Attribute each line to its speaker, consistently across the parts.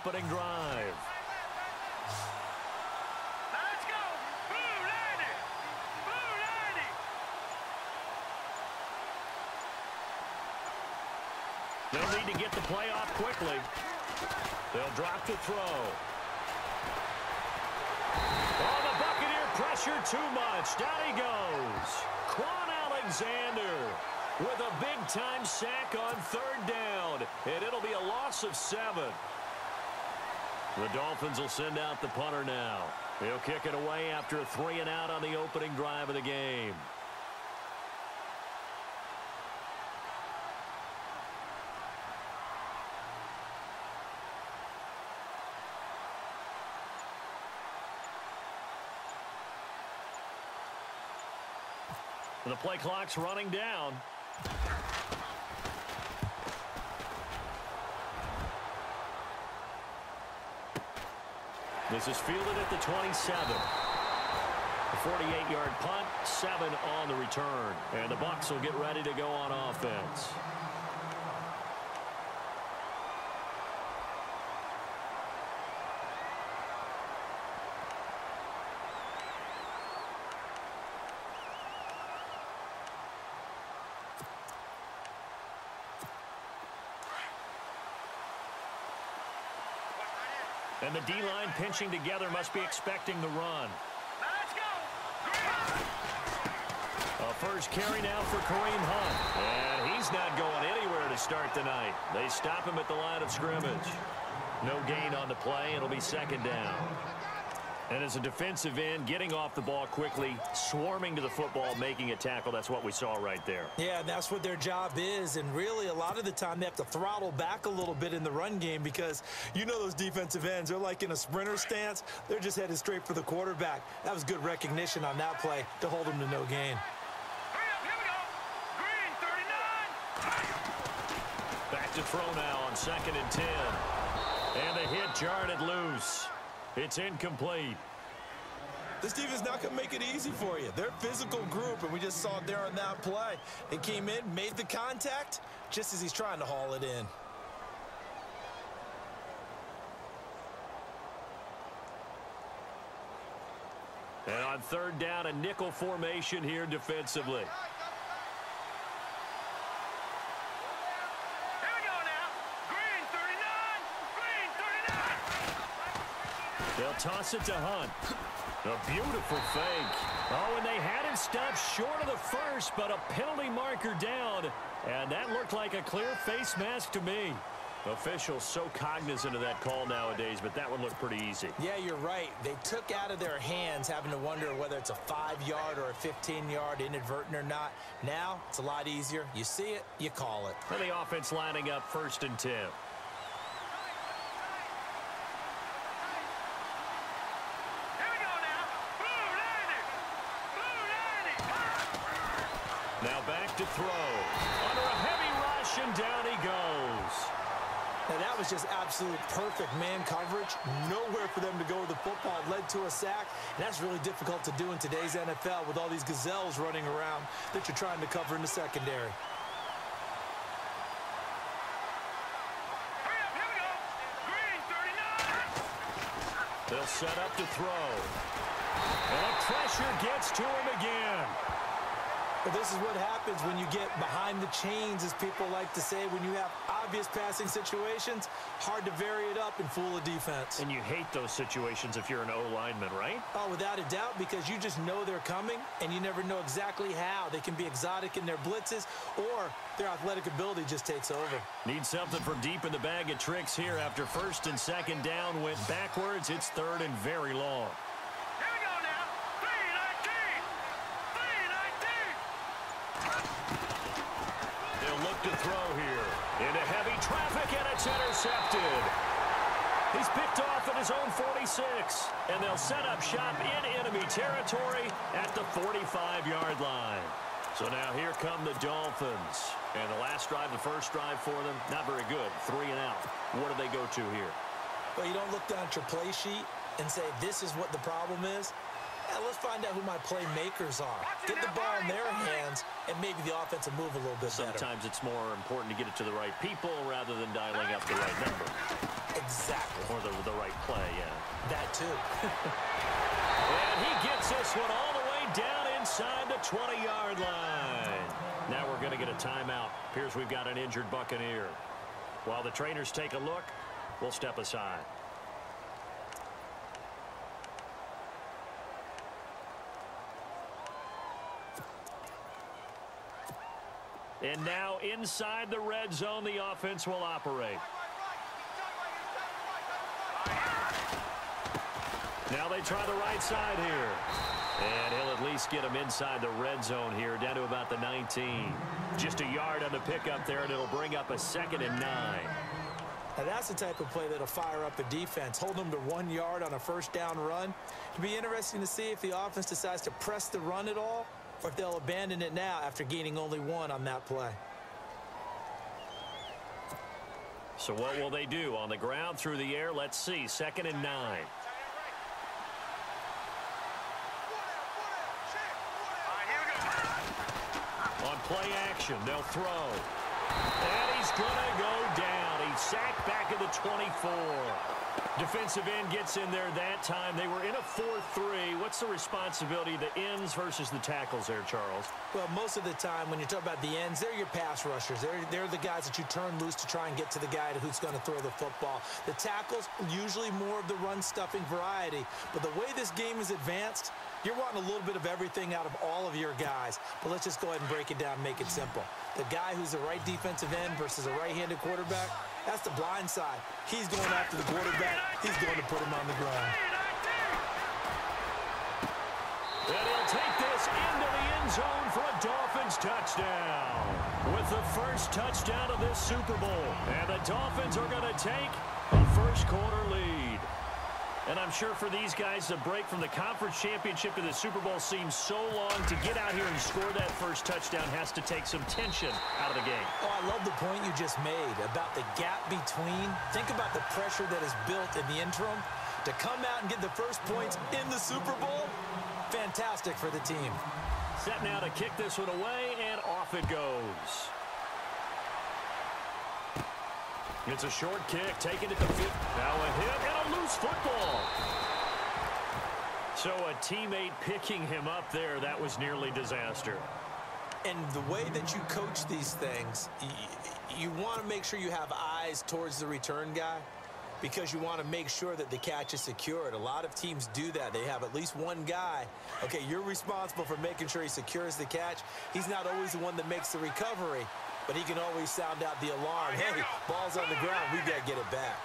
Speaker 1: opening drive.
Speaker 2: Let's go. Blue 90. Blue 90.
Speaker 1: They'll need to get the play off quickly. They'll drop to throw. Oh, the Buccaneer pressure too much. Down he goes. Quan Alexander with a big-time sack on third down. And it'll be a loss of 7. The Dolphins will send out the punter now. He'll kick it away after a 3-and-out on the opening drive of the game. The play clock's running down. This is fielded at the 27. A 48-yard punt, 7 on the return. And the Bucs will get ready to go on offense. And the D-line pinching together must be expecting the run.
Speaker 2: Let's go.
Speaker 1: A first carry now for Kareem Hunt. And he's not going anywhere to start the night. They stop him at the line of scrimmage. No gain on the play. It'll be second down. And as a defensive end, getting off the ball quickly, swarming to the football, making a tackle, that's what we saw right there.
Speaker 3: Yeah, and that's what their job is. And really, a lot of the time, they have to throttle back a little bit in the run game because you know those defensive ends, they're like in a sprinter stance. They're just headed straight for the quarterback. That was good recognition on that play to hold them to no gain.
Speaker 2: Hurry up, here we go. Green 39.
Speaker 1: Back to throw now on 2nd and 10. And the hit jarred it loose. It's incomplete.
Speaker 3: This defense not going to make it easy for you. They're a physical group, and we just saw it there on that play. They came in, made the contact, just as he's trying to haul it in.
Speaker 1: And on third down, a nickel formation here defensively.
Speaker 2: Here we go now. Green 39. Green 39.
Speaker 1: They'll toss it to Hunt. A beautiful fake. Oh, and they had it stopped short of the first, but a penalty marker down. And that looked like a clear face mask to me. Officials so cognizant of that call nowadays, but that one looked pretty easy.
Speaker 3: Yeah, you're right. They took out of their hands having to wonder whether it's a 5-yard or a 15-yard inadvertent or not. Now, it's a lot easier. You see it, you call it.
Speaker 1: And the offense lining up 1st and 10. Now back to throw. Under a heavy rush, and down he goes.
Speaker 3: Now, that was just absolute perfect man coverage. Nowhere for them to go with the football. It led to a sack. And that's really difficult to do in today's NFL with all these gazelles running around that you're trying to cover in the secondary.
Speaker 2: Hurry up, here we go. Green 39.
Speaker 1: They'll set up to throw. And pressure gets to him again.
Speaker 3: But this is what happens when you get behind the chains, as people like to say. When you have obvious passing situations, hard to vary it up and fool a defense.
Speaker 1: And you hate those situations if you're an O-lineman, right?
Speaker 3: Oh, without a doubt, because you just know they're coming, and you never know exactly how. They can be exotic in their blitzes, or their athletic ability just takes over.
Speaker 1: Need something from deep in the bag of tricks here after 1st and 2nd down went backwards. It's 3rd and very long.
Speaker 2: Here we go now. 319. 319.
Speaker 1: They'll look to throw here. Into heavy traffic, and it's intercepted. He's picked off at his own 46. And they'll set up shop in enemy territory at the 45-yard line. So now here come the Dolphins. And the last drive, the first drive for them, not very good. 3 and out. What do they go to here?
Speaker 3: Well, you don't look down at your play sheet and say, this is what the problem is. Yeah, let's find out who my playmakers are. Get the ball in their hands, and maybe the offense will move a little bit better.
Speaker 1: Sometimes it's more important to get it to the right people rather than dialing up the right number.
Speaker 3: Exactly.
Speaker 1: Or the right play, yeah.
Speaker 3: That too.
Speaker 1: And he gets this one all the way down inside the 20-yard line. Now we're going to get a timeout. Appears we've got an injured Buccaneer. While the trainers take a look, we'll step aside. And now inside the red zone, the offense will operate. Now they try the right side here. And he'll at least get him inside the red zone here, down to about the 19. Just a yard on the pickup there, and it'll bring up a 2nd and 9.
Speaker 3: Now that's the type of play that'll fire up the defense. Hold them to 1 yard on a first down run. It'll be interesting to see if the offense decides to press the run at all, or if they'll abandon it now after gaining only 1 on that play.
Speaker 1: So what will they do? On the ground, through the air, let's see. 2nd and 9. On play action, they'll throw. And he's going to go down. He's sacked back at the 24. Defensive end gets in there that time. They were in a 4-3. What's the responsibility of the ends versus the tackles there, Charles?
Speaker 3: Well, most of the time when you talk about the ends, they're your pass rushers. They're the guys that you turn loose to try and get to the guy who's going to throw the football. The tackles, usually more of the run-stuffing variety. But the way this game is advanced, you're wanting a little bit of everything out of all of your guys. But let's just go ahead and break it down and make it simple. The guy who's the right defensive end versus a right-handed quarterback, that's the blind side. He's going after the quarterback. He's going to put him on the ground.
Speaker 1: And he'll take this into the end zone for a Dolphins touchdown. With the first touchdown of this Super Bowl. And the Dolphins are going to take a first-quarter lead. And I'm sure for these guys, the break from the conference championship to the Super Bowl seems so long. To get out here and score that first touchdown has to take some tension out of the game.
Speaker 3: Oh, I love the point you just made about the gap between. Think about the pressure that is built in the interim. To come out and get the first points in the Super Bowl, fantastic for the team.
Speaker 1: Set now to kick this one away, and off it goes. It's a short kick, taken at the 50. Now a hit and a loose football. So a teammate picking him up there, that was nearly disaster.
Speaker 3: And the way that you coach these things, you want to make sure you have eyes towards the return guy because you want to make sure that the catch is secured. A lot of teams do that. They have at least one guy. Okay, you're responsible for making sure he secures the catch. He's not always the one that makes the recovery, but he can always sound out the alarm. Hey, ball's on the ground. We got to get it back.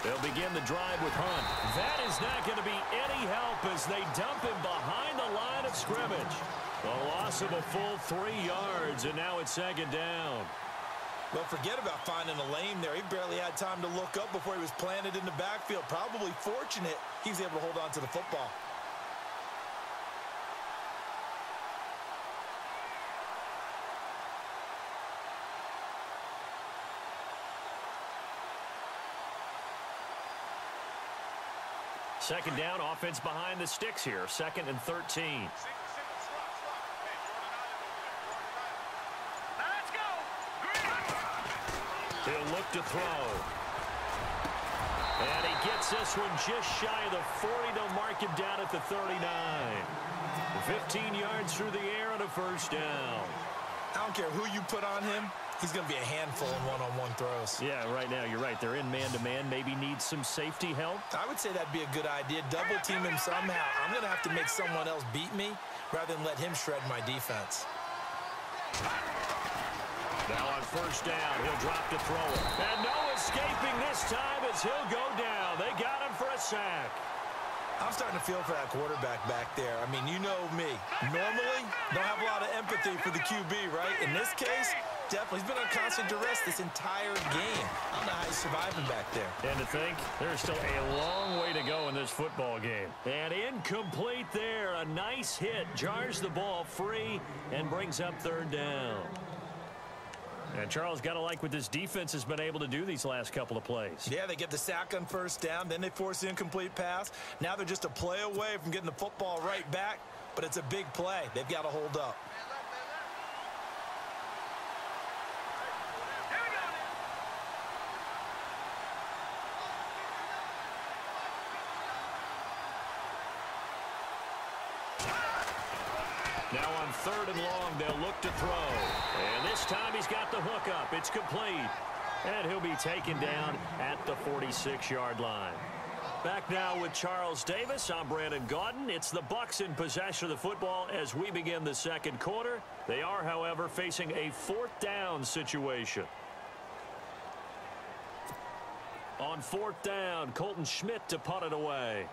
Speaker 1: They'll begin the drive with Hunt. That is not going to be any help as they dump him behind the line of scrimmage. A loss of a full 3 yards, and now it's 2nd down.
Speaker 3: Well, forget about finding a lane there. He barely had time to look up before he was planted in the backfield. Probably fortunate he was able to hold on to the football.
Speaker 1: Second down, offense behind the sticks here. 2nd and 13. He'll look to throw. And he gets this one just shy of the 40. They'll mark him down at the 39. 15 yards through the air and a first down.
Speaker 3: I don't care who you put on him. He's going to be a handful in one-on-one throws.
Speaker 1: Yeah, right now, you're right. They're in man-to-man. Maybe needs some safety help.
Speaker 3: I would say that'd be a good idea. Double team him somehow. I'm going to have to make someone else beat me rather than let him shred my defense.
Speaker 1: Now on first down, he'll drop to throw it. And no escaping this time as he'll go down. They got him for a sack.
Speaker 3: I'm starting to feel for that quarterback back there. I mean, you know me. Normally, don't have a lot of empathy for the QB, right? In this case, definitely. He's been on constant duress this entire game. I don't know how he's surviving back there.
Speaker 1: And to think, there's still a long way to go in this football game. And incomplete there. A nice hit. Jars the ball free and brings up 3rd down. And Charles, got to like what this defense has been able to do these last couple of plays.
Speaker 3: Yeah, they get the sack on first down. Then they force the incomplete pass. Now they're just a play away from getting the football right back. But it's a big play. They've got to hold up.
Speaker 1: Now on 3rd and long, they'll look to throw. And this time he's got the hook up. It's complete. And he'll be taken down at the 46-yard line. Back now with Charles Davis. I'm Brandon Gaudin. It's the Bucs in possession of the football as we begin the second quarter. They are, however, facing a 4th down situation. On 4th down, Colton Schmidt to punt it away.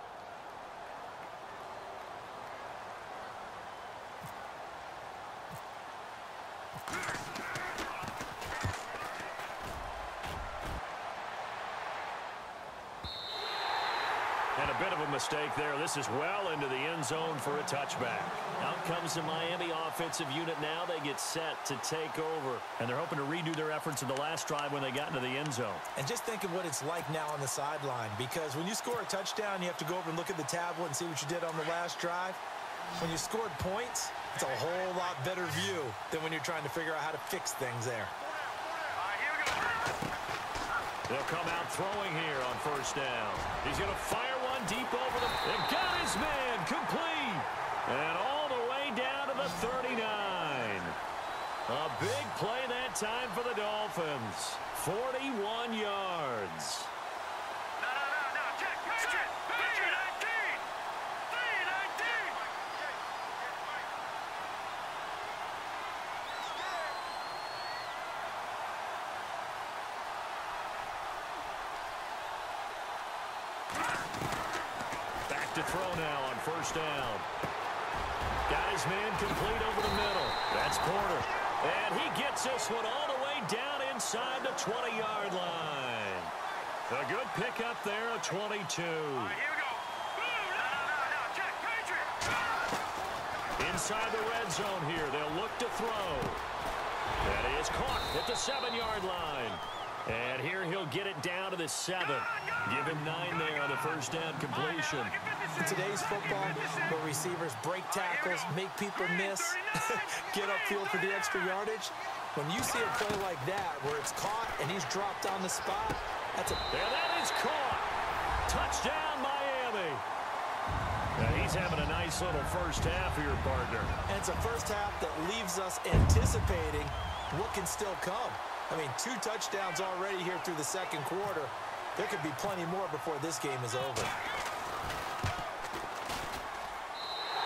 Speaker 1: And a bit of a mistake there. This is well into the end zone for a touchback. Out comes the Miami offensive unit now. They get set to take over. And they're hoping to redo their efforts in the last drive when they got into the end zone.
Speaker 3: And just think of what it's like now on the sideline. Because when you score a touchdown, you have to go over and look at the tablet and see what you did on the last drive. When you scored points, it's a whole lot better view than when you're trying to figure out how to fix things there.
Speaker 1: They'll come out throwing here on 1st down. He's going to fire one deep over the... And got his man complete. And all the way down to the 39. A big play that time for the Dolphins. 41 yards.
Speaker 2: No, check. Patriot. 319. 319.
Speaker 1: Back to throw now on 1st down. Got his man complete over the middle. That's Porter. And he gets this one all the way down inside the 20-yard line. A good pickup there, a 22.
Speaker 2: Here we go. No, check. Patriot.
Speaker 1: Inside the red zone here, they'll look to throw. That is caught at the 7-yard line. And here he'll get it down to the 7. Give him 9 there on the 1st down completion.
Speaker 3: In today's football, where receivers break tackles, make people miss, get upfield for the extra yardage, when you see a play like that where it's caught and he's dropped on the spot, that's a...
Speaker 1: And that is caught. Touchdown, Miami. Now he's having a nice little first half here, partner.
Speaker 3: And it's a first half that leaves us anticipating what can still come. I mean, 2 touchdowns already here through the second quarter. There could be plenty more before this game is over.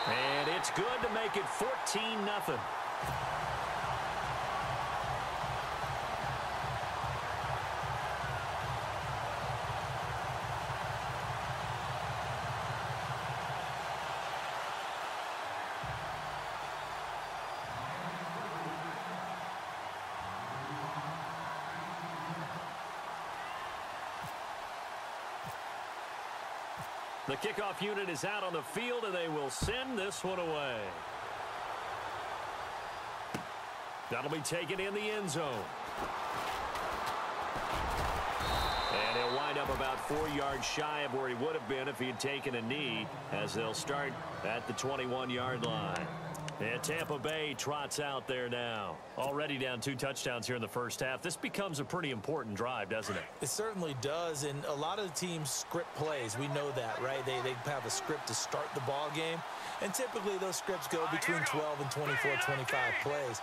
Speaker 1: And it's good to make it 14-0. The kickoff unit is out on the field, and they will send this one away. That'll be taken in the end zone. And he'll wind up about 4 yards shy of where he would have been if he had taken a knee, as they'll start at the 21-yard line. And Tampa Bay trots out there now. Already down 2 touchdowns here in the first half. This becomes a pretty important drive, doesn't it?
Speaker 3: It certainly does, and a lot of the teams script plays. We know that, right? They have a script to start the ball game, and typically those scripts go between 12 and 24, 25 plays.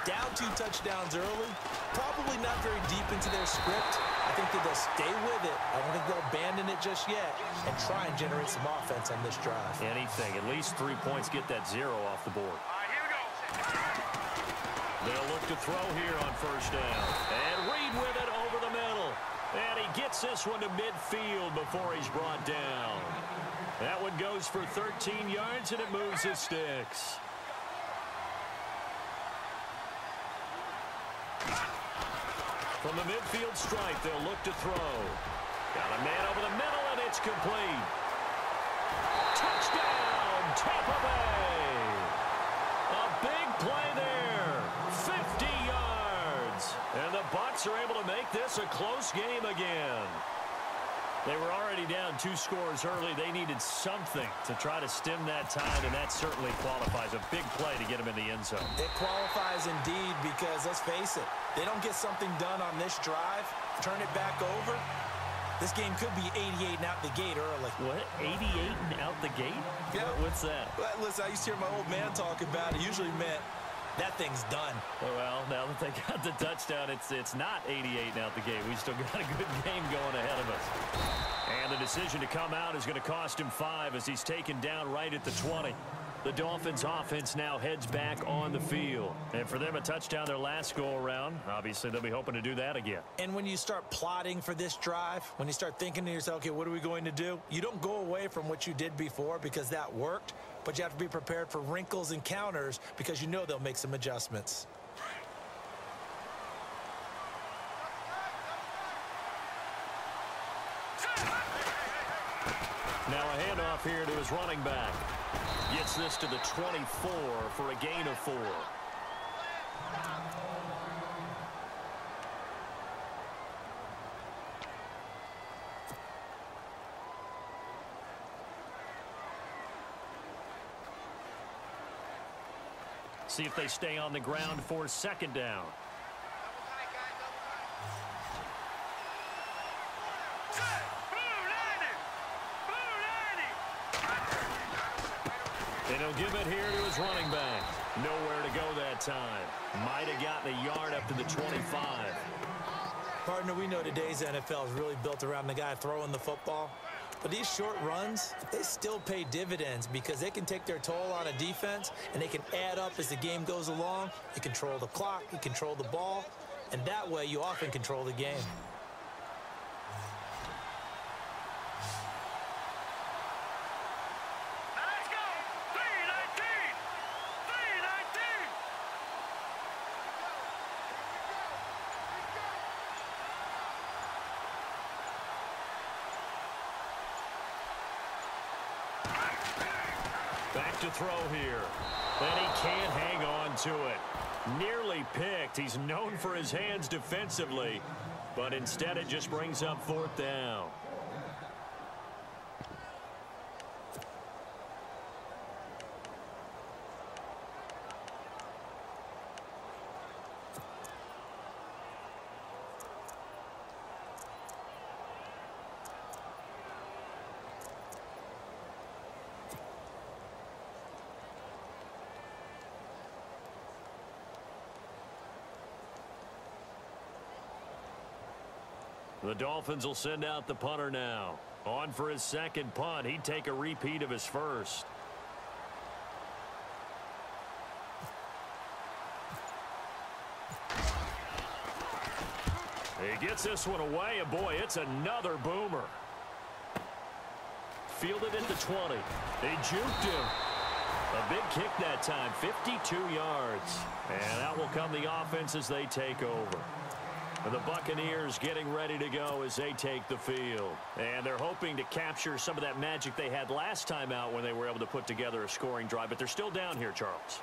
Speaker 3: Down 2 touchdowns early, probably not very deep into their script. I think that they'll stay with it. I don't think they'll abandon it just yet and try and generate some offense on this drive.
Speaker 1: Anything. At least 3 points, get that 0 off the board.
Speaker 2: Here we go.
Speaker 1: They'll look to throw here on 1st down. And Reed with it over the middle. And he gets this one to midfield before he's brought down. That one goes for 13 yards, and it moves the sticks. From the midfield stripe, they'll look to throw. Got a man over the middle, and it's complete. Touchdown, Tampa Bay. A big play there. 50 yards. And the Bucs are able to make this a close game again. They were already down 2 scores early. They needed something to try to stem that tide, and that certainly qualifies. A big play to get them in the end zone.
Speaker 3: It qualifies indeed because, let's face it, they don't get something done on this drive, turn it back over, This game could be 88 and out the gate early.
Speaker 1: What? 88 and out the gate?
Speaker 3: Yeah.
Speaker 1: What's that?
Speaker 3: Well, listen, I used to hear my old man talk about it. Usually meant that thing's done.
Speaker 1: Well, now that they got the touchdown, it's not 88 and out the gate. We still got a good game going ahead of us. And the decision to come out is going to cost him 5 as he's taken down right at the 20. The Dolphins offense now heads back on the field. And for them, a touchdown their last go-around. Obviously, they'll be hoping to do that again.
Speaker 3: And when you start plotting for this drive, when you start thinking to yourself, okay, what are we going to do? You don't go away from what you did before because that worked, but you have to be prepared for wrinkles and counters because you know they'll make some adjustments.
Speaker 1: Now a handoff here to his running back. Gets this to the 24 for a gain of 4. See if they stay on the ground for 2nd down. And he'll give it here to his running back. Nowhere to go that time. Might have gotten a yard up to the 25.
Speaker 3: Partner, we know today's NFL is really built around the guy throwing the football. But these short runs, they still pay dividends because they can take their toll on a defense and they can add up as the game goes along. You control the clock, you control the ball, and that way you often control the game.
Speaker 1: Back to throw here. And he can't hang on to it. Nearly picked. He's known for his hands defensively, but instead it just brings up 4th down. The Dolphins will send out the punter now. On for his 2nd punt. He'd take a repeat of his first. He gets this one away, and boy, it's another boomer. Fielded at the 20. They juked him. A big kick that time, 52 yards. And out will come the offense as they take over. The Buccaneers getting ready to go as they take the field. And they're hoping to capture some of that magic they had last time out when they were able to put together a scoring drive. But they're still down here, Charles.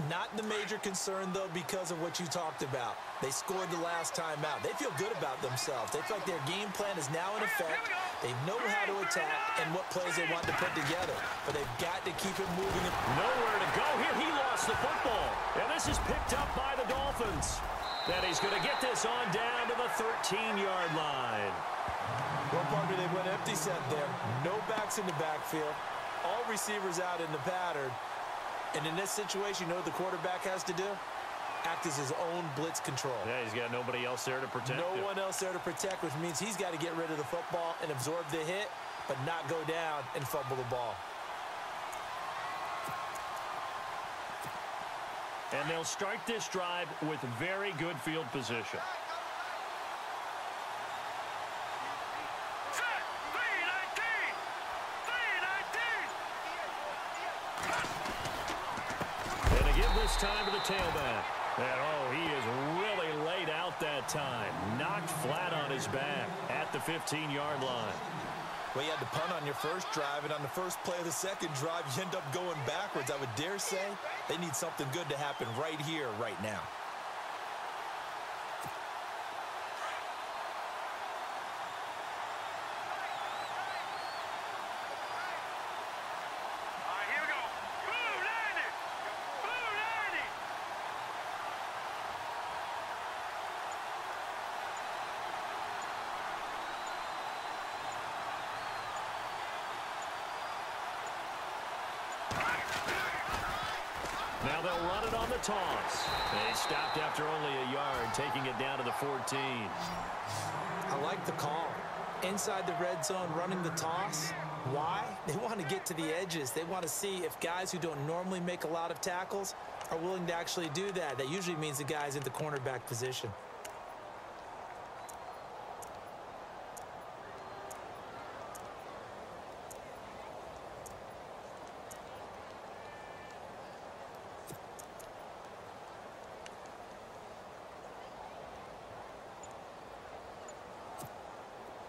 Speaker 3: Not the major concern, though, because of what you talked about. They scored the last time out. They feel good about themselves. They feel like their game plan is now in effect. They know how to attack and what plays they want to put together. But they've got to keep it moving.
Speaker 1: Nowhere to go here. He lost the football. And this is picked up by the Dolphins. Then he's going to get this on down to the 13-yard line.
Speaker 3: Well, partner, they went empty set there. No backs in the backfield. All receivers out in the pattern. And in this situation, you know what the quarterback has to do? Act as his own blitz control.
Speaker 1: Yeah, he's got nobody else there to protect him.
Speaker 3: No one else there to protect, which means he's got to get rid of the football and absorb the hit, but not go down and fumble the ball.
Speaker 1: And they'll start this drive with very good field position. And they give this time to the tailback. And oh, he is really laid out that time. Knocked flat on his back at the 15-yard line.
Speaker 3: Well, you had to punt on your first drive, and on the first play of the second drive, you end up going backwards. I would dare say they need something good to happen right here, right now.
Speaker 1: Now they'll run it on the toss. They stopped after only a yard, taking it down to the 14.
Speaker 3: I like the call. Inside the red zone, running the toss. Why? They want to get to the edges. They want to see if guys who don't normally make a lot of tackles are willing to actually do that. That usually means the guy's in the cornerback position.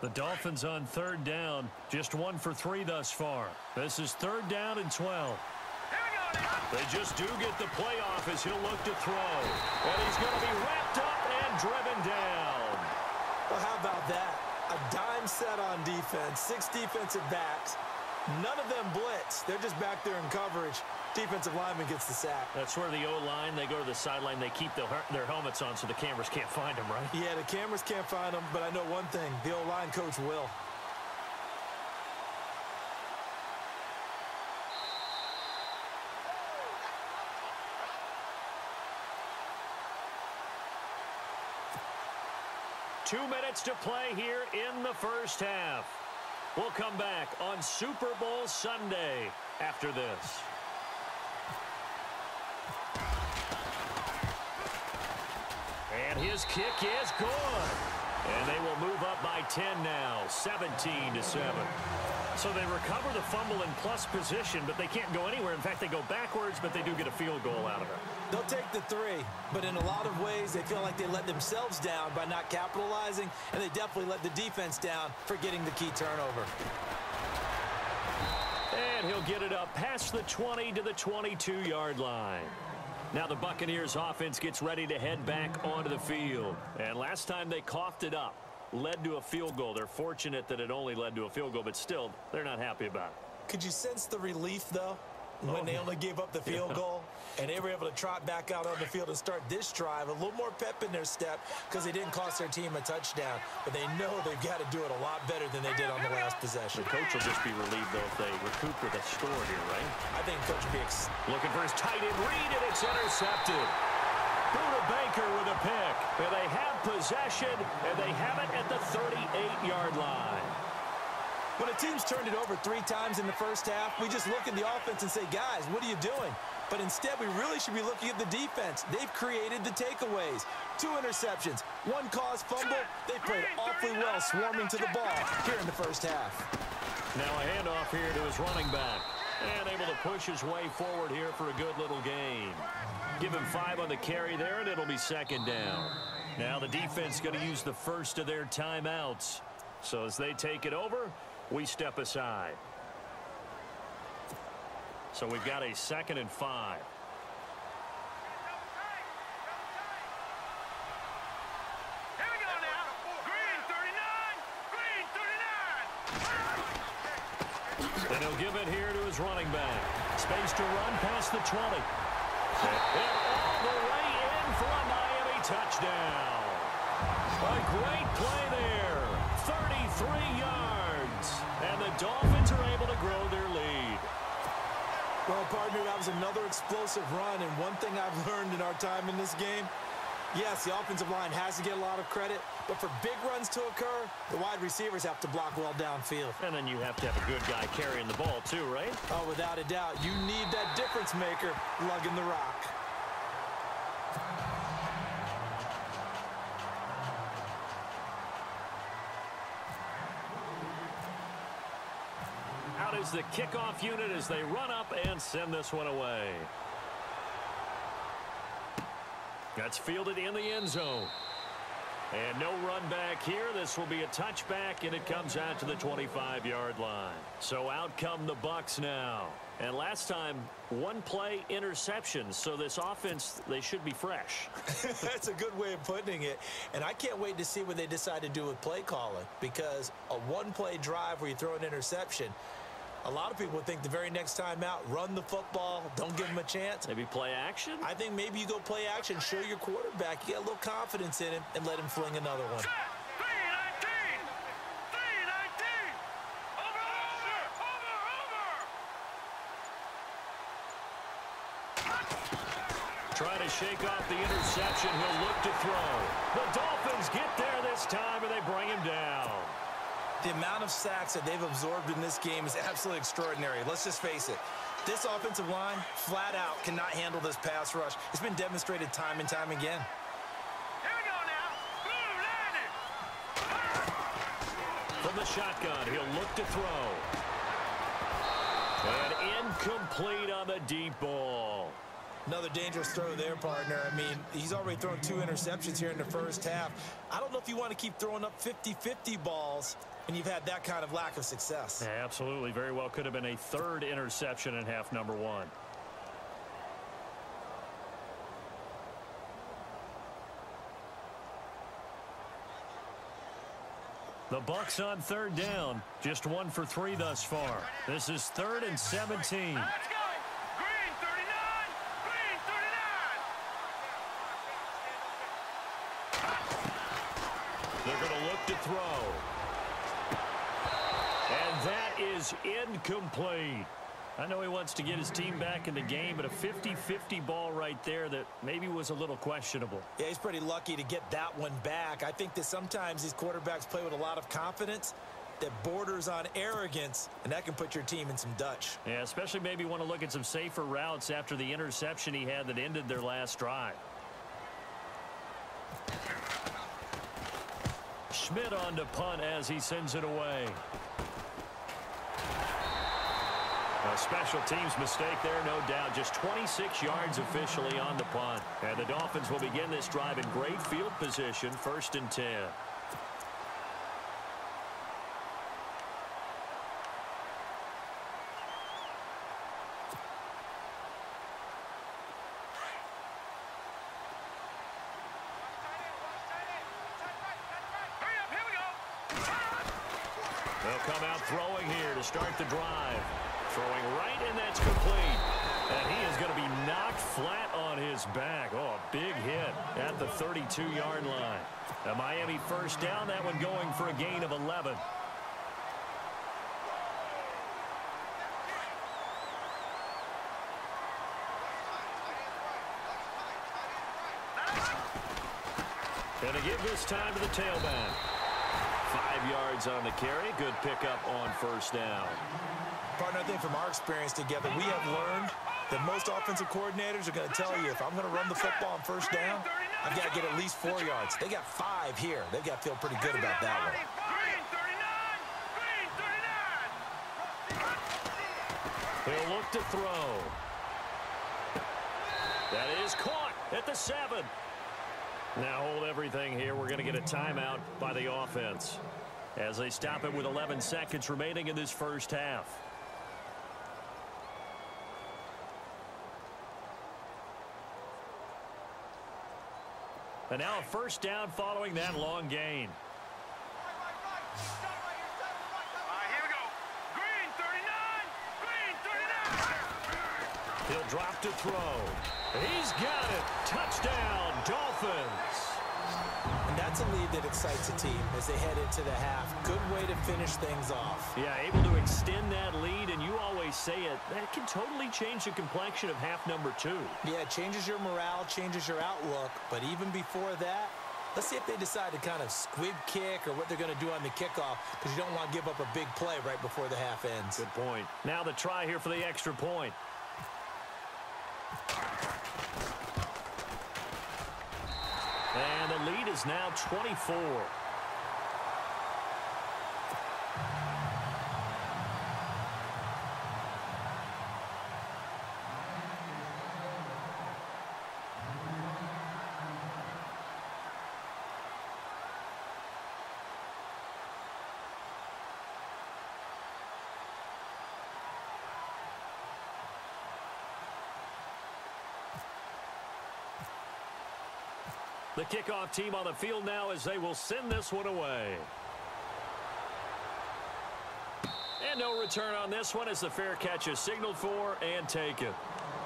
Speaker 1: The Dolphins on 3rd down, just 1 for 3 thus far. This is 3rd down and 12. They just do get the playoff as he'll look to throw. And he's going to be wrapped up and driven down.
Speaker 3: Well, how about that? A dime set on defense, 6 defensive backs. None of them blitz. They're just back there in coverage. Defensive lineman gets the sack.
Speaker 1: That's where the O-line, they go to the sideline, they keep their helmets on so the cameras can't find them, right?
Speaker 3: Yeah, the cameras can't find them, but I know one thing. The O-line coach will.
Speaker 1: Two minutes to play here in the first half. We'll come back on Super Bowl Sunday after this. And his kick is good. And they will move up by 10 now, 17-7. So they recover the fumble in plus position, but they can't go anywhere. In fact, they go backwards, but they do get a field goal out of it.
Speaker 3: They'll take the 3, but in a lot of ways, they feel like they let themselves down by not capitalizing, and they definitely let the defense down for getting the key turnover.
Speaker 1: And he'll get it up past the 20 to the 22-yard line. Now the Buccaneers offense gets ready to head back onto the field. And last time they coughed it up, led to a field goal. They're fortunate that it only led to a field goal, but still, they're not happy about it.
Speaker 3: Could you sense the relief, though, when they only gave up the field goal? And they were able to trot back out on the field and start this drive. A little more pep in their step because they didn't cost their team a touchdown. But they know they've got to do it a lot better than they did on the last possession.
Speaker 1: The coach will just be relieved, though, if they recoup with a score here, right?
Speaker 3: I think Coach Biggs
Speaker 1: looking for his tight end read, and it's intercepted. Buda Baker with a pick. And they have possession, and they have it at the 38-yard line.
Speaker 3: When a team's turned it over 3 times in the first half, we just look at the offense and say, guys, what are you doing? But instead, we really should be looking at the defense. They've created the takeaways. 2 interceptions, 1 caused fumble. They played awfully well swarming to the ball here in the first half.
Speaker 1: Now a handoff here to his running back. And able to push his way forward here for a good little gain. Give him 5 on the carry there, and it'll be 2nd down. Now the defense going to use the first of their timeouts. So as they take it over, we step aside. So we've got a 2nd and 5.
Speaker 2: Here we go now. Green 39. Green 39.
Speaker 1: And he'll give it here to his running back. Space to run past the 20. And all the way in for a Miami touchdown. A great play there. 33 yards. And the Dolphins are able to grow their lead.
Speaker 3: Well, partner, that was another explosive run, and one thing I've learned in our time in this game, yes, the offensive line has to get a lot of credit, but for big runs to occur, the wide receivers have to block well downfield.
Speaker 1: And then you have to have a good guy carrying the ball too, right?
Speaker 3: Oh, without a doubt. You need that difference maker lugging the rock.
Speaker 1: Out is the kickoff unit as they run up and send this one away. That's fielded in the end zone. And no run back here. This will be a touchback, and it comes out to the 25-yard line. So out come the Bucs now. And last time, 1 play interception. So this offense, they should be fresh.
Speaker 3: That's a good way of putting it. And I can't wait to see what they decide to do with play calling, because a 1-play drive where you throw an interception, a lot of people would think the very next time out, run the football, don't give him a chance.
Speaker 1: Maybe play action?
Speaker 3: I think maybe you go play action, show your quarterback, you get a little confidence in him, and let him fling another one.
Speaker 2: 319. 319. Over.
Speaker 1: Trying to shake off the interception. He'll look to throw. The Dolphins get there this time, and they bring him down.
Speaker 3: The amount of sacks that they've absorbed in this game is absolutely extraordinary. Let's just face it. This offensive line, flat out, cannot handle this pass rush. It's been demonstrated time and time again.
Speaker 2: Here we go now. Blue landed.
Speaker 1: From the shotgun, he'll look to throw. And incomplete on the deep ball.
Speaker 3: Another dangerous throw there, partner. I mean, he's already thrown 2 interceptions here in the first half. I don't know if you want to keep throwing up 50-50 balls when you've had that kind of lack of success.
Speaker 1: Yeah, absolutely. Very well could have been a 3rd interception in half number 1. The Bucs on 3rd down. Just 1 for 3 thus far. This is 3rd and 17.
Speaker 2: Let's go. Green 39. Green 39.
Speaker 1: They're going to look to throw. And that is incomplete. I know he wants to get his team back in the game, but a 50-50 ball right there that maybe was a little questionable.
Speaker 3: Yeah, he's pretty lucky to get that one back. I think that sometimes these quarterbacks play with a lot of confidence that borders on arrogance, and that can put your team in some Dutch.
Speaker 1: Yeah, especially maybe want to look at some safer routes after the interception he had that ended their last drive. Schmidt on to punt as he sends it away. A special teams mistake there, no doubt. Just 26 yards officially on the punt. And the Dolphins will begin this drive in great field position, 1st and 10.
Speaker 2: Hurry up. Here we go.
Speaker 1: They'll come out throwing here to start the drive. Throwing right, and that's complete. And he is going to be knocked flat on his back. Oh, a big hit at the 32-yard line. A Miami 1st down, that one going for a gain of 11. And to give this time to the tailback. 5 yards on the carry. Good pickup on 1st down.
Speaker 3: Partner, I think from our experience together, we have learned that most offensive coordinators are going to tell you, if I'm going to run the football on 1st down, I've got to get at least 4 yards. They got 5 here. They've got to feel pretty good about that one.
Speaker 2: Green 39. Green 39.
Speaker 1: He'll look to throw. That is caught at the 7. Now hold everything here. We're going to get a timeout by the offense as they stop it with 11 seconds remaining in this first half. And now a 1st down following that long gain.
Speaker 2: Here we go. Green 39. Green 39.
Speaker 1: He'll drop to throw. He's got it. Touchdown, Dolphins.
Speaker 3: And that's a lead that excites a team as they head into the half. Good way to finish things off.
Speaker 1: Yeah, able to extend that lead, and you always say it, that can totally change the complexion of half number 2.
Speaker 3: Yeah, it changes your morale, changes your outlook. But even before that, let's see if they decide to kind of squib kick or what they're going to do on the kickoff, because you don't want to give up a big play right before the half ends.
Speaker 1: Good point. Now the try here for the extra point. And the lead is now 24. The kickoff team on the field now as they will send this one away. And no return on this one as the fair catch is signaled for and taken.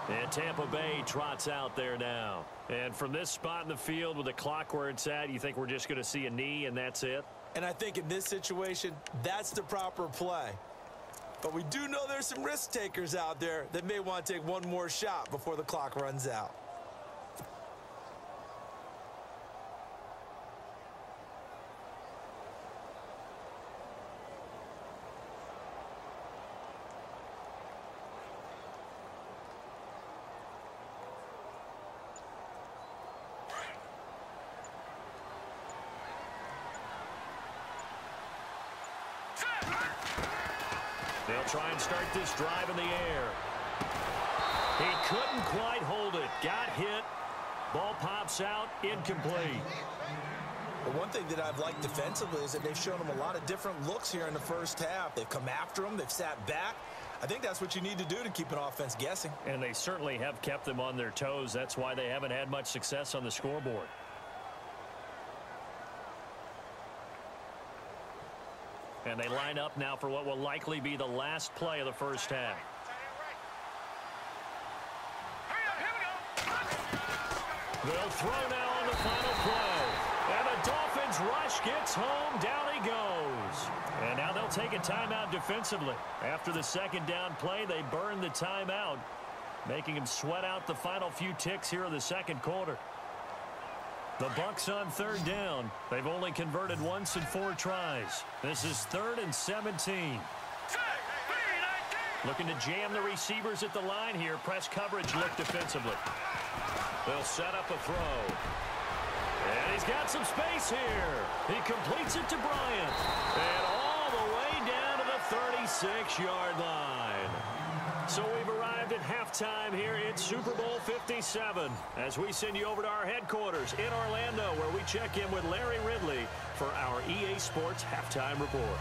Speaker 1: And Tampa Bay trots out there now. And from this spot in the field with the clock where it's at, you think we're just going to see a knee and that's it?
Speaker 3: And I think in this situation, that's the proper play. But we do know there's some risk takers out there that may want to take one more shot before the clock runs out.
Speaker 1: They'll try and start this drive in the air. He couldn't quite hold it. Got hit. Ball pops out. Incomplete.
Speaker 3: The one thing that I've liked defensively is that they've shown them a lot of different looks here in the first half. They've come after them. They've sat back. I think that's what you need to do to keep an offense guessing.
Speaker 1: And they certainly have kept them on their toes. That's why they haven't had much success on the scoreboard. And they line up now for what will likely be the last play of the first half. They'll throw now on the final play. And the Dolphins rush gets home. Down he goes. And now they'll take a timeout defensively. After the second down play, they burn the timeout, making them sweat out the final few ticks here in the second quarter. The Bucs on third down. They've only converted once in 4 tries. This is 3rd and 17. Looking to jam the receivers at the line here. Press coverage look defensively. They'll set up a throw. And he's got some space here. He completes it to Bryant. And all the way down to the 36-yard line. So we've arrived at halftime here at Super Bowl 57 as we send you over to our headquarters in Orlando, where we check in with Larry Ridley for our EA Sports Halftime Report.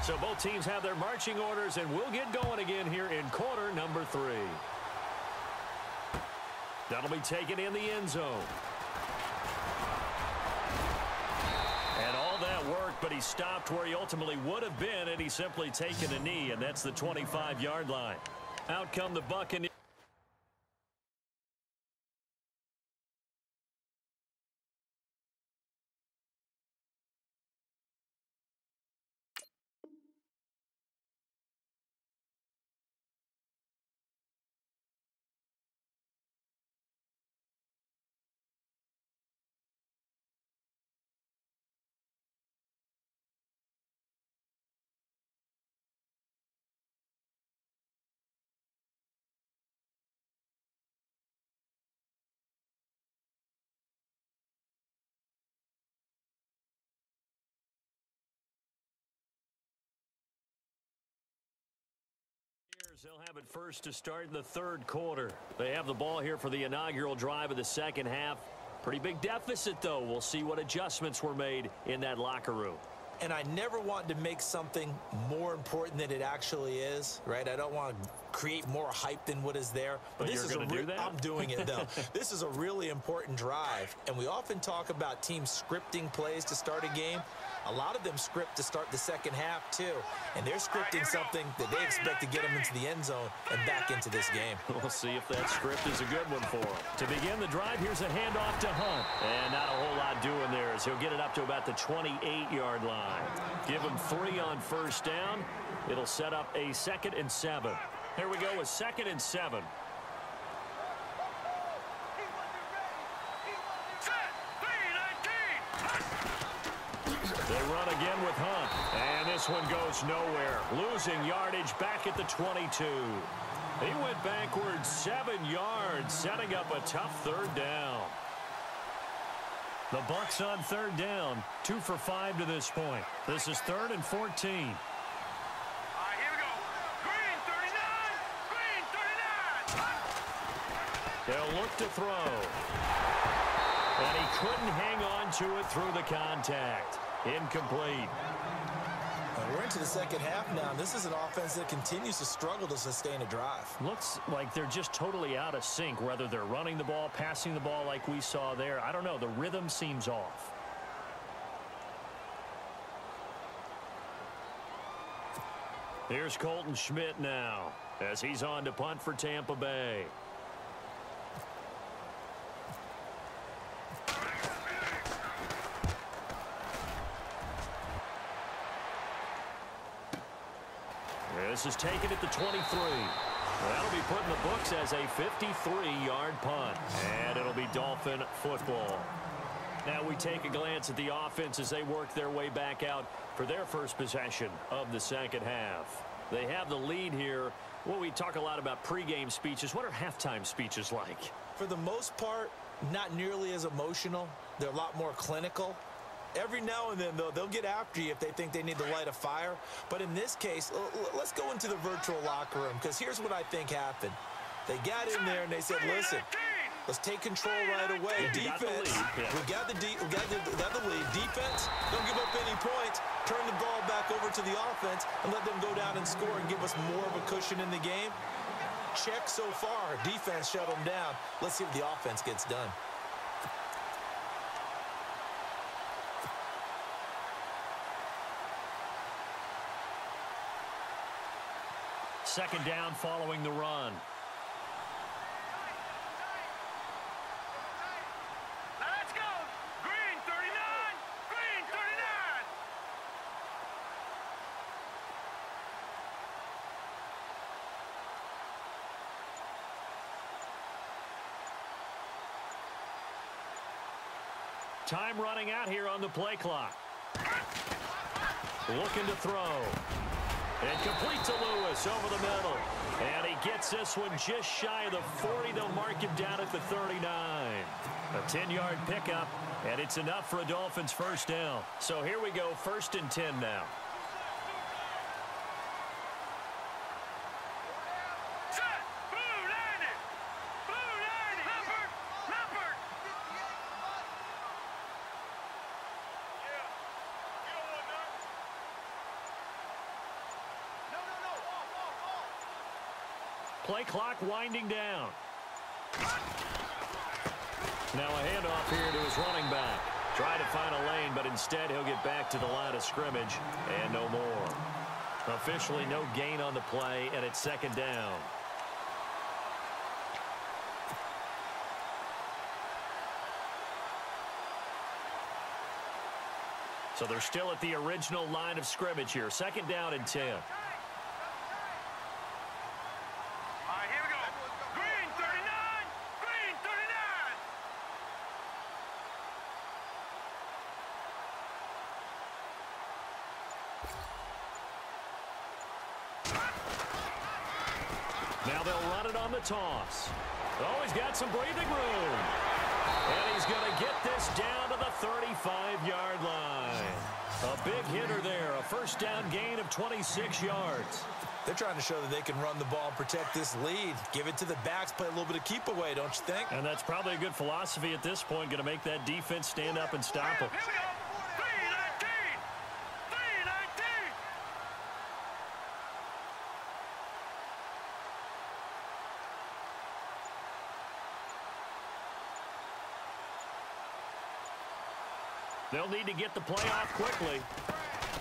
Speaker 1: So both teams have their marching orders, and we'll get going again here in quarter number 3. That'll be taken in the end zone. And all that work, but he stopped where he ultimately would have been, and he's simply taken a knee, and that's the 25-yard line. Out come the Buccaneers. They'll have it first to start in the third quarter. They have the ball here for the inaugural drive of the second half. Pretty big deficit, though. We'll see what adjustments were made in that locker room.
Speaker 3: And I never want to make something more important than it actually is, right? I don't want to create more hype than what is there.
Speaker 1: But
Speaker 3: this
Speaker 1: you're
Speaker 3: is
Speaker 1: going to do that?
Speaker 3: I'm doing it, though. This is a really important drive. And we often talk about teams scripting plays to start a game. A lot of them script to start the second half, too. And they're scripting something that they expect to get them into the end zone and back into this game.
Speaker 1: We'll see if that script is a good one for him. To begin the drive, here's a handoff to Hunt. And not a whole lot doing there as he'll get it up to about the 28-yard line. Give him 3 on first down. It'll set up a 2nd and 7. Here we go with 2nd and 7. They run again with Hunt. And this one goes nowhere. Losing yardage back at the 22. He went backwards 7 yards, setting up a tough third down. The Bucs on third down, 2 for 5 to this point. This is 3rd and 14.
Speaker 2: Here we go. Green 39. Green 39.
Speaker 1: They'll look to throw. And he couldn't hang on to it through the contact. Incomplete.
Speaker 3: We're into the second half now. This is an offense that continues to struggle to sustain a drive.
Speaker 1: Looks like they're just totally out of sync, whether they're running the ball, passing the ball like we saw there. I don't know. The rhythm seems off. Here's Colton Schmidt now as he's on to punt for Tampa Bay. This is taken at the 23. That'll be put in the books as a 53-yard punt. And it'll be Dolphin football. Now we take a glance at the offense as they work their way back out for their first possession of the second half. They have the lead here. Well, we talk a lot about pregame speeches. What are halftime speeches like?
Speaker 3: For the most part, not nearly as emotional. They're a lot more clinical. Every now and then, though, they'll get after you if they think they need to light a fire. But in this case, let's go into the virtual locker room, because here's what I think happened. They got in there and they said, listen, let's take control right away. Defense, we got the lead. Defense, don't give up any points. Turn the ball back over to the offense and let them go down and score and give us more of a cushion in the game. Check so far. Defense shut them down. Let's see what the offense gets done.
Speaker 1: Second down following the run.
Speaker 2: Let's go. Green 39. Green 39.
Speaker 1: Time running out here on the play clock. Looking to throw. And complete to Lewis over the middle. And he gets this one just shy of the 40. They'll mark him down at the 39. A 10-yard pickup, and it's enough for a Dolphins first down. So here we go, 1st and 10 now.
Speaker 2: Set. Blue 90. Blue 90. Leopard. Leopard. Yeah. You don't want none.
Speaker 1: Play clock winding down. Now a handoff here to his running back. Try to find a lane, but instead he'll get back to the line of scrimmage and no more. Officially no gain on the play, and it's second down. So they're still at the original line of scrimmage here. Second down and 10. Now they'll run it on the toss. Oh, he's got some breathing room. And he's going to get this down to the 35-yard line. A big hitter there. A first down gain of 26 yards.
Speaker 3: They're trying to show that they can run the ball and protect this lead. Give it to the backs, play a little bit of keep away, don't you think?
Speaker 1: And that's probably a good philosophy at this point. Going to make that defense stand up and stop them.
Speaker 2: Here we go. 319. 319.
Speaker 1: They'll need to get the play off quickly.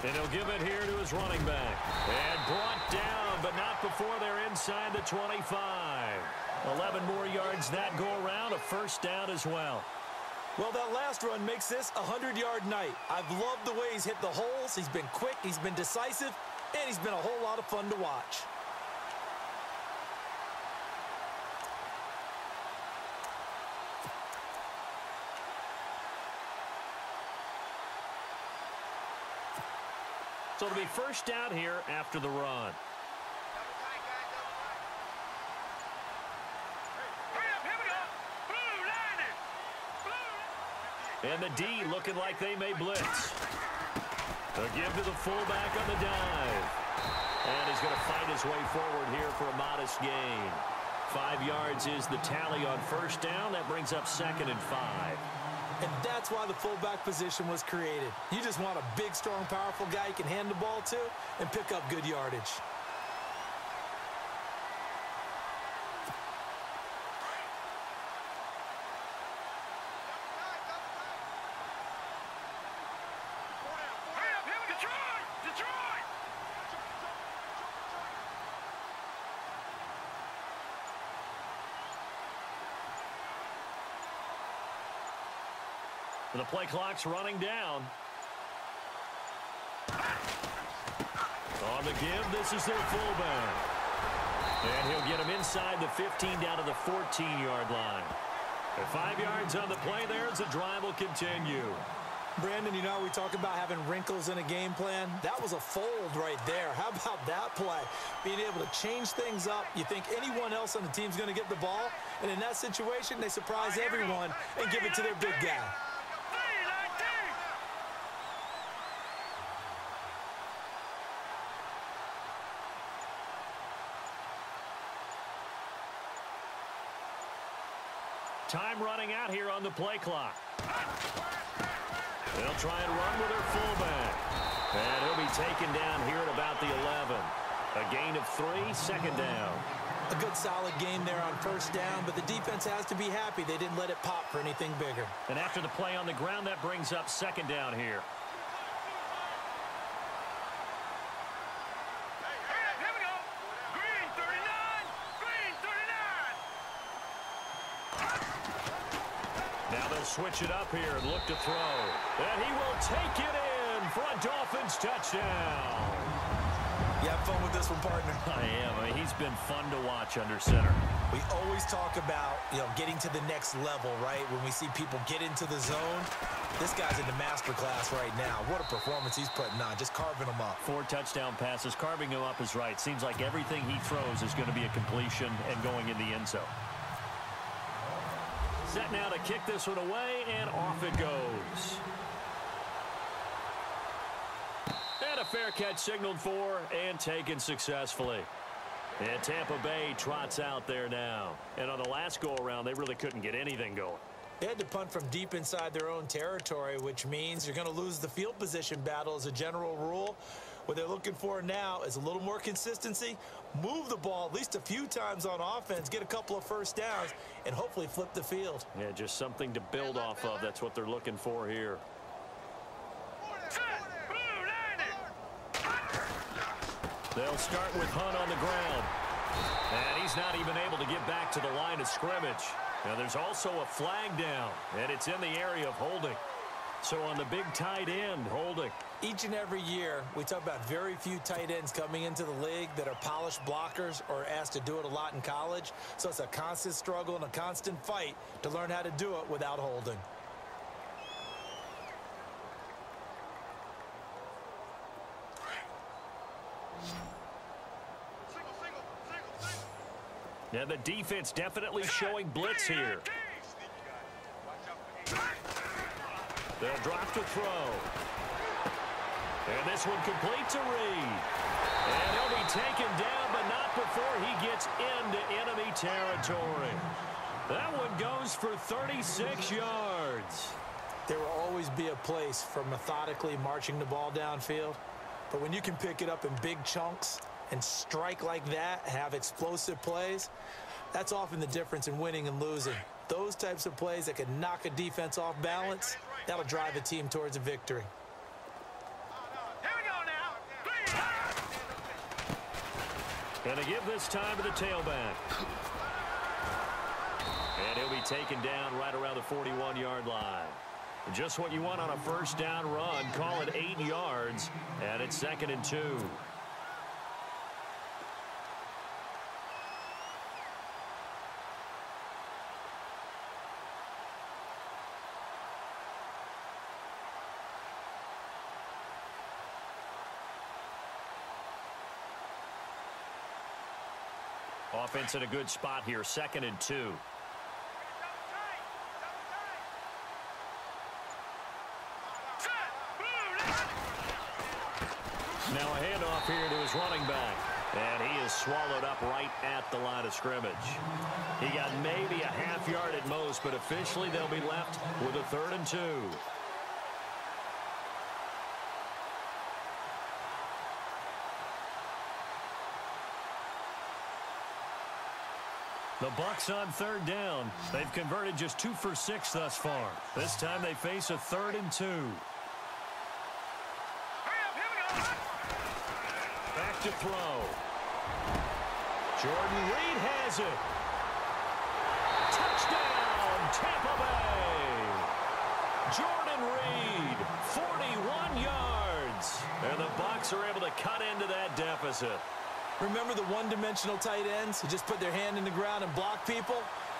Speaker 1: And he'll give it here to his running back. And brought down, but not before they're inside the 25. 11 more yards that go around, a first down as well.
Speaker 3: Well, that last run makes this a 100-yard night. I've loved the way he's hit the holes. He's been quick, he's been decisive, and he's been a whole lot of fun to watch.
Speaker 1: So it'll be first down here after the run. And the D looking like they may blitz. A give to the fullback on the dive. And he's going to fight his way forward here for a modest gain. 5 yards is the tally on first down. That brings up 2nd and 5.
Speaker 3: And that's why the fullback position was created. You just want a big, strong, powerful guy you can hand the ball to and pick up good yardage.
Speaker 1: The play clock's running down. On the give, this is their fullback. And he'll get him inside the 15 down to the 14-yard line. And 5 yards on the play there as the drive will continue.
Speaker 3: Brandon, you know how we talk about having wrinkles in a game plan? That was a fold right there. How about that play? Being able to change things up. You think anyone else on the team's going to get the ball, and in that situation, they surprise everyone and give it to their big guy.
Speaker 1: Time running out here on the play clock. They'll try and run with their fullback. And he'll be taken down here at about the 11. A gain of 3, second down.
Speaker 3: A good solid game there on first down, but the defense has to be happy they didn't let it pop for anything bigger.
Speaker 1: And after the play on the ground, that brings up second down here. Switch it up here and look to throw. And he will take it in for a Dolphins touchdown.
Speaker 3: You have fun with this one, partner?
Speaker 1: I am. I mean, he's been fun to watch under center.
Speaker 3: We always talk about, getting to the next level, right? When we see people get into the zone, this guy's in the master class right now. What a performance he's putting on, just carving them up.
Speaker 1: 4 touchdown passes. Carving him up is right. Seems like everything he throws is going to be a completion and going in the end zone. Set now to kick this one away, and off it goes. And a fair catch signaled for and taken successfully. And Tampa Bay trots out there now. And on the last go-around, they really couldn't get anything going.
Speaker 3: They had to punt from deep inside their own territory, which means you're going to lose the field position battle as a general rule. What they're looking for now is a little more consistency, move the ball at least a few times on offense, get a couple of first downs, and hopefully flip the field.
Speaker 1: Yeah, just something to build off of. That's what they're looking for here. They'll start with Hunt on the ground. And he's not even able to get back to the line of scrimmage. Now there's also a flag down, and it's in the area of holding. So on the big tight end, holding.
Speaker 3: Each and every year, we talk about very few tight ends coming into the league that are polished blockers or asked to do it a lot in college. So it's a constant struggle and a constant fight to learn how to do it without holding.
Speaker 1: Now the defense definitely showing blitz here. They'll drop to throw. And this one completes a read. And he'll be taken down, but not before he gets into enemy territory. That one goes for 36 yards.
Speaker 3: There will always be a place for methodically marching the ball downfield. But when you can pick it up in big chunks and strike like that, have explosive plays, that's often the difference in winning and losing. Those types of plays that can knock a defense off balance, that'll drive a team towards a victory.
Speaker 2: Here we go now.
Speaker 1: Gonna give this time to the tailback. And he'll be taken down right around the 41-yard line. Just what you want on a first down run. Call it 8 yards, and it's 2nd and 2. Offense in a good spot here, 2nd and 2. Now a handoff here to his running back. And he is swallowed up right at the line of scrimmage. He got maybe a half yard at most, but officially they'll be left with a 3rd and 2. The Bucs on 3rd down. They've converted just 2 for 6 thus far. This time they face a 3rd and 2. Back to throw. Jordan Reed has it. Touchdown, Tampa Bay. Jordan Reed, 41 yards. And the Bucs are able to cut into that deficit.
Speaker 3: Remember the one-dimensional tight ends who just put their hand in the ground and block people?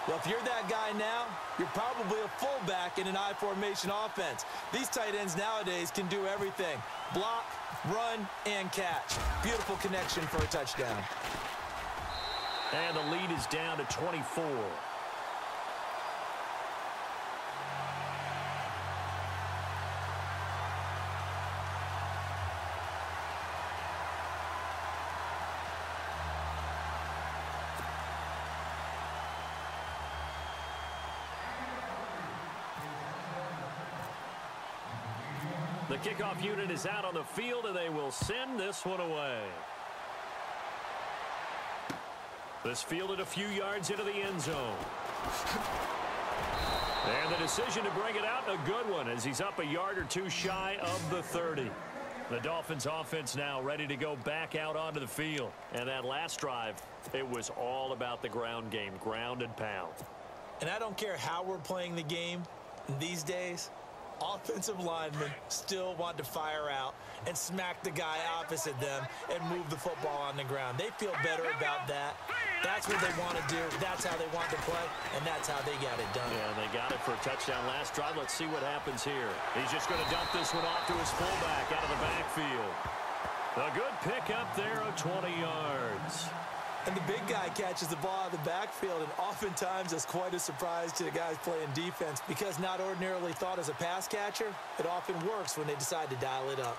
Speaker 3: Well, if you're that guy now, you're probably a fullback in an I formation offense. These tight ends nowadays can do everything. Block, run, and catch. Beautiful connection for a touchdown.
Speaker 1: And the lead is down to 24. The kickoff unit is out on the field, and they will send this one away. This fielded a few yards into the end zone. And the decision to bring it out, a good one, as he's up a yard or two shy of the 30. The Dolphins offense now ready to go back out onto the field. And that last drive, it was all about the ground game, ground and pound.
Speaker 3: And I don't care how we're playing the game these days, offensive linemen still want to fire out and smack the guy opposite them and move the football on the ground. They feel better about that. That's what they want to do. That's how they want to play, and that's how they got it done.
Speaker 1: Yeah, they got it for a touchdown last drive. Let's see what happens here. He's just going to dump this one off to his fullback out of the backfield. A good pickup there of 20 yards.
Speaker 3: And the big guy catches the ball out of the backfield, and oftentimes it's quite a surprise to the guys playing defense because not ordinarily thought as a pass catcher, it often works when they decide to dial it up.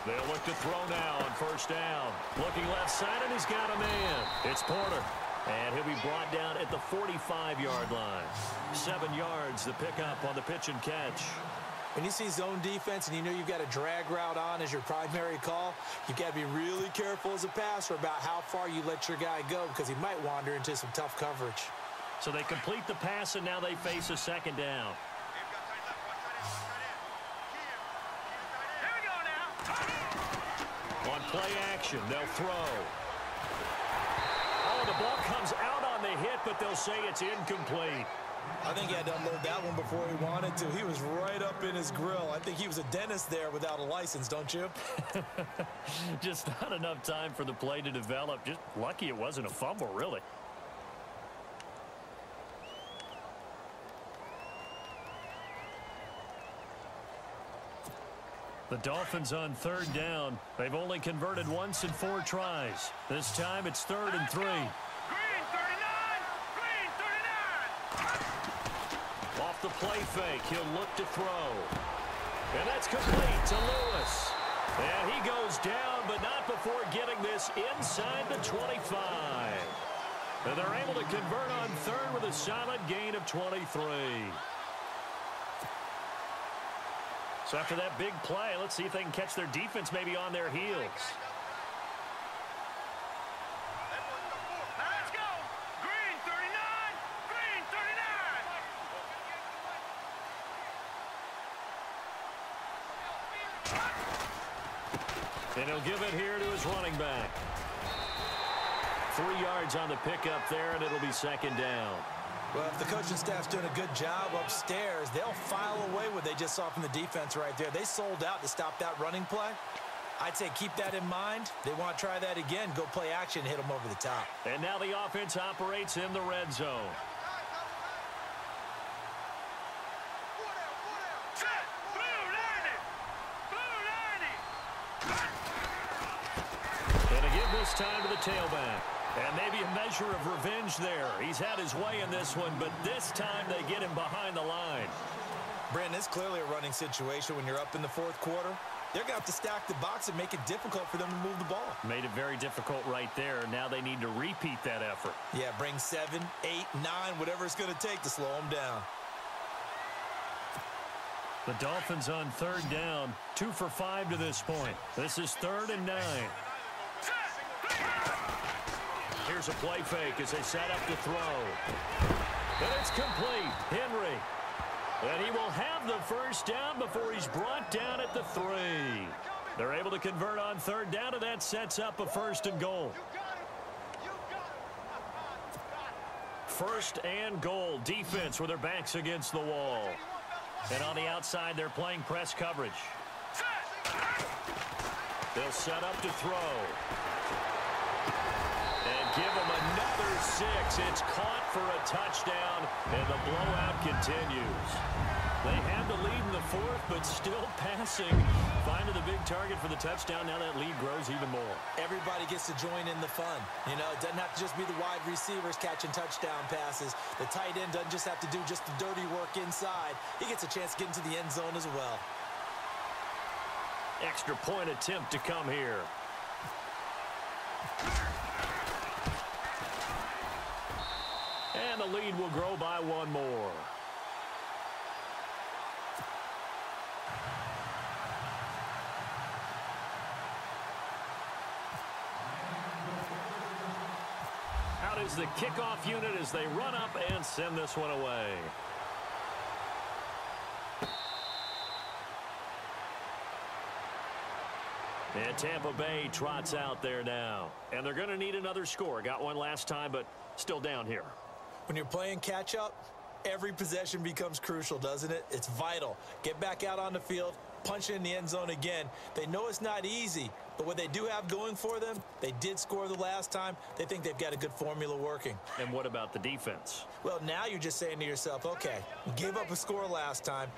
Speaker 1: They'll look to throw now on first down. Looking left side, and he's got a man. It's Porter. And he'll be brought down at the 45-yard line. 7 yards, the pickup on the pitch and catch.
Speaker 3: When you see zone defense and you know you've got a drag route on as your primary call, you've got to be really careful as a passer about how far you let your guy go because he might wander into some tough coverage.
Speaker 1: So they complete the pass, and now they face a second down. On play action, they'll throw. Oh, the ball comes out on the hit, but they'll say it's incomplete.
Speaker 3: I think he had to unload that one before he wanted to. He was right up in his grill. I think he was a dentist there without a license, don't you?
Speaker 1: Just not enough time for the play to develop. Just lucky it wasn't a fumble, really. The Dolphins on third down. They've only converted once in 4 tries. This time it's 3rd and 3.
Speaker 2: Green 39! Green 39!
Speaker 1: Off the play fake, he'll look to throw. And that's complete to Lewis. And he goes down, but not before getting this inside the 25. And they're able to convert on third with a solid gain of 23. So after that big play, let's see if they can catch their defense maybe on their heels.
Speaker 2: Now let's go! Green 39! Green 39!
Speaker 1: And he'll give it here to his running back. 3 yards on the pickup there, and it'll be second down.
Speaker 3: Well, if the coaching staff's doing a good job upstairs, they'll file away what they just saw from the defense right there. They sold out to stop that running play. I'd say keep that in mind. They want to try that again, go play action, hit them over the top.
Speaker 1: And now the offense operates in the red zone.
Speaker 2: Set! Blue 90! Blue 90!
Speaker 1: And to give this time to the tailback. And maybe a measure of revenge there. He's had his way in this one, but this time they get him behind the line.
Speaker 3: Brandon, it's clearly a running situation when you're up in the 4th quarter. They're going to have to stack the box and make it difficult for them to move the ball.
Speaker 1: Made it very difficult right there. Now they need to repeat that effort.
Speaker 3: Yeah, bring 7, 8, 9, whatever it's going to take to slow them down.
Speaker 1: The Dolphins on third down, 2 for 5 to this point. This is 3rd and 9. Here's a play fake as they set up to throw. And it's complete. Henry. And he will have the first down before he's brought down at the 3. They're able to convert on third down, and that sets up a 1st and goal. First and goal. Defense with their backs against the wall. And on the outside, they're playing press coverage. They'll set up to throw. And give them another 6. It's caught for a touchdown, and the blowout continues. They had the lead in the 4th, but still passing. Finding the big target for the touchdown. Now that lead grows even more.
Speaker 3: Everybody gets to join in the fun. You know, it doesn't have to just be the wide receivers catching touchdown passes. The tight end doesn't just have to do just the dirty work inside. He gets a chance to get into the end zone as well.
Speaker 1: Extra point attempt to come here. And the lead will grow by 1 more. Out is the kickoff unit as they run up and send this one away. And Tampa Bay trots out there now. And they're going to need another score. Got one last time, but still down here.
Speaker 3: When you're playing catch-up, every possession becomes crucial, doesn't it? It's vital. Get back out on the field, punch it in the end zone again. They know it's not easy, but what they do have going for them, they did score the last time. They think they've got a good formula working.
Speaker 1: And what about the defense?
Speaker 3: Well, now you're just saying to yourself, okay, we gave up a score last time.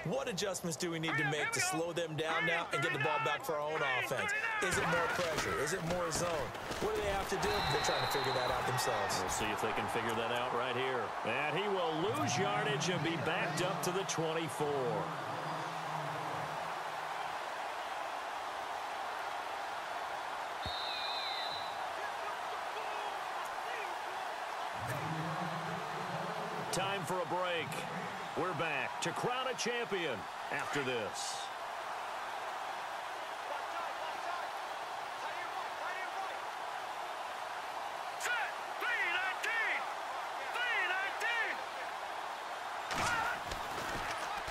Speaker 3: What adjustments do we need to make to slow them down now and get the ball back for our own offense? Is it more pressure? Is it more zone? What do they have to do? They're trying to figure that out themselves.
Speaker 1: We'll see if they can figure that out right here. And he will lose yardage and be backed up to the 24. Time for a break. We're back to crown a champion after this.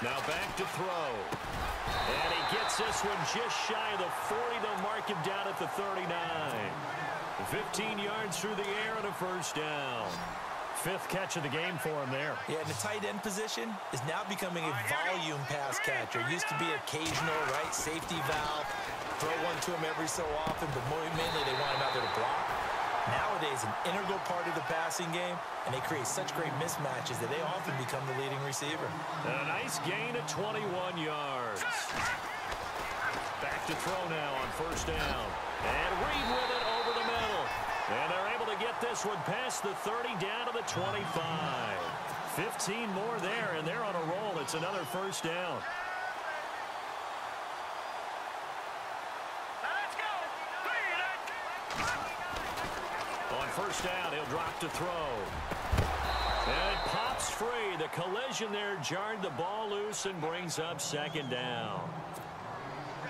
Speaker 1: Now back to throw. And he gets this one just shy of the 40. They'll mark him down at the 39. 15 yards through the air and a 1st down. 5th catch of the game for him there.
Speaker 3: Yeah, and the tight end position is now becoming a volume pass catcher. Used to be occasional, right, safety valve. Throw one to him every so often, but mainly they want him out there to block. Nowadays, an integral part of the passing game, and they create such great mismatches that they often become the leading receiver.
Speaker 1: And a nice gain of 21 yards. Back to throw now on 1st down. And Reed with it over the middle. And they're able to get this one past the 30 down to the 25. 15 more there, and they're on a roll. It's another 1st down. On 1st down, he'll drop to throw. And it pops free. The collision there jarred the ball loose and brings up 2nd down.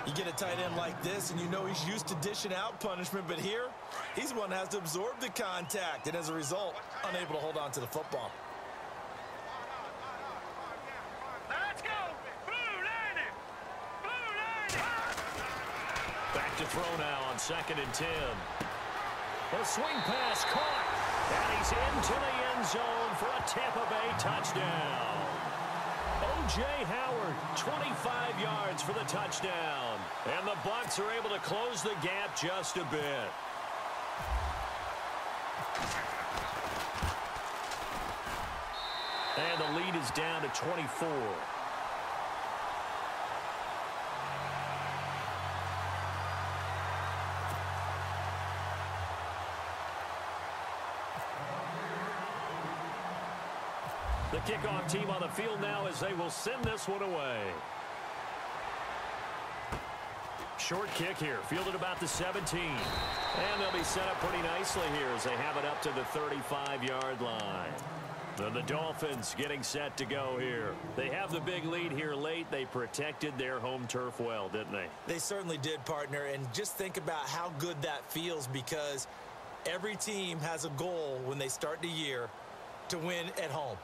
Speaker 3: You get a tight end like this, and you know he's used to dishing out punishment, but here, he's the one that has to absorb the contact, and as a result, unable to hold on to the football.
Speaker 2: Let's go! Blue line! Blue line!
Speaker 1: Back to throw now on 2nd and 10. A swing pass caught, and he's into the end zone for a Tampa Bay touchdown. O.J. Howard, 25 yards for the touchdown. And the Bucs are able to close the gap just a bit. And the lead is down to 24. The kickoff team on the field now as they will send this one away. Short kick here, fielded about the 17. And they'll be set up pretty nicely here as they have it up to the 35-yard line. And the Dolphins getting set to go here. They have the big lead here late. They protected their home turf well, didn't they?
Speaker 3: They certainly did, partner. And just think about how good that feels, because every team has a goal when they start the year to win at home.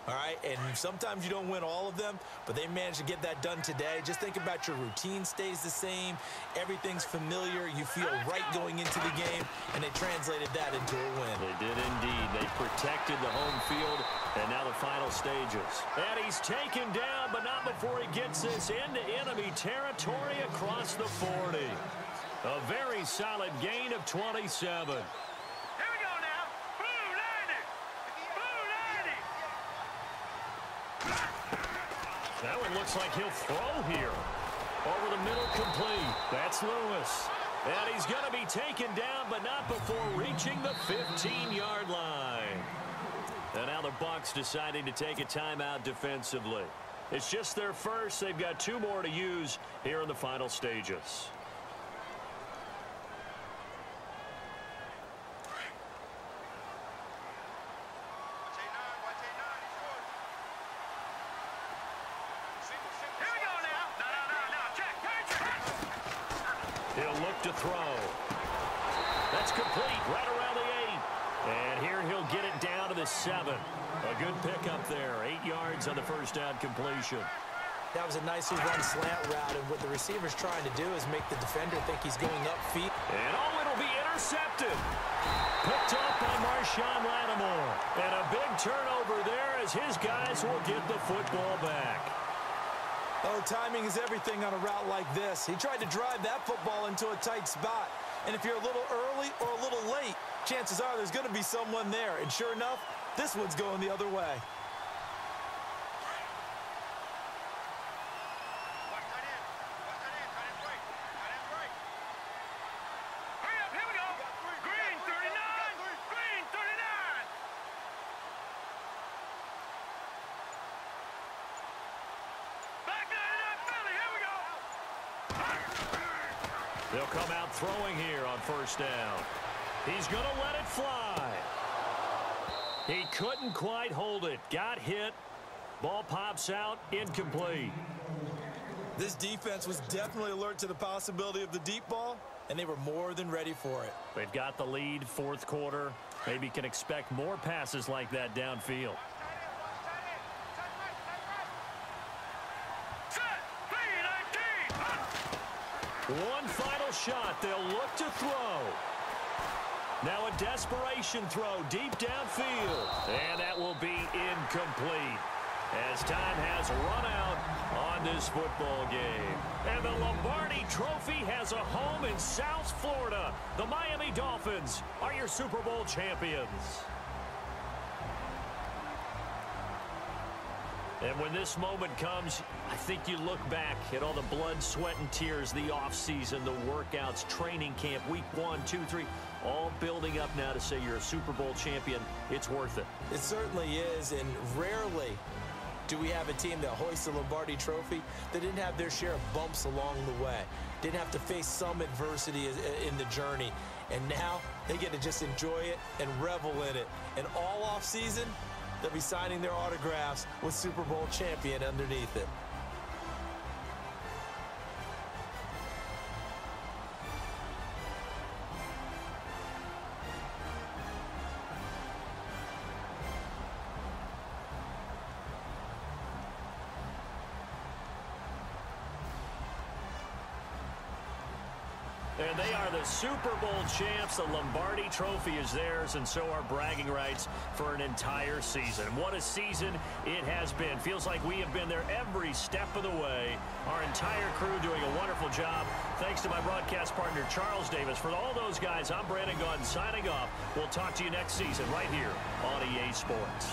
Speaker 3: All right, and sometimes you don't win all of them, but they managed to get that done today. Just think about your routine stays the same. Everything's familiar. You feel right going into the game, and they translated that into a win.
Speaker 1: They did indeed. They protected the home field, and now the final stages. And he's taken down, but not before he gets this into enemy territory across the 40. A very solid gain of 27. That one looks like he'll throw here. Over the middle, complete. That's Lewis. And he's going to be taken down, but not before reaching the 15-yard line. And now the Bucs deciding to take a timeout defensively. It's just their first. They've got 2 more to use here in the final stages. He'll look to throw. That's complete right around the 8. And here he'll get it down to the 7. A good pickup there. 8 yards on the first down completion.
Speaker 3: That was a nicely run slant route, and what the receiver's trying to do is make the defender think he's going upfield.
Speaker 1: And it'll be intercepted. Picked off by Marshawn Lattimore. And a big turnover there as his guys will get the football back.
Speaker 3: Oh, timing is everything on a route like this. He tried to drive that football into a tight spot. And if you're a little early or a little late, chances are there's going to be someone there. And sure enough, this one's going the other way.
Speaker 1: They'll come out throwing here on first down. He's going to let it fly. He couldn't quite hold it. Got hit. Ball pops out. Incomplete.
Speaker 3: This defense was definitely alert to the possibility of the deep ball, and they were more than ready for it.
Speaker 1: They've got the lead, 4th quarter. Maybe can expect more passes like that downfield. One final shot. They'll look to throw. Now a desperation throw deep downfield. And that will be incomplete as time has run out on this football game. And the Lombardi Trophy has a home in South Florida. The Miami Dolphins are your Super Bowl champions. And when this moment comes, I think you look back at all the blood, sweat, and tears, the offseason, the workouts, training camp, week 1, 2, 3, all building up now to say you're a Super Bowl champion. It's worth it.
Speaker 3: It certainly is, and rarely do we have a team that hoists the Lombardi Trophy that didn't have their share of bumps along the way, didn't have to face some adversity in the journey, and now they get to just enjoy it and revel in it. And all offseason, they'll be signing their autographs with Super Bowl champion underneath it.
Speaker 1: And they are the Super Bowl champs. The Lombardi Trophy is theirs, and so are bragging rights for an entire season. What a season it has been. Feels like we have been there every step of the way. Our entire crew doing a wonderful job. Thanks to my broadcast partner, Charles Davis. For all those guys, I'm Brandon Gaudin signing off. We'll talk to you next season right here on EA Sports.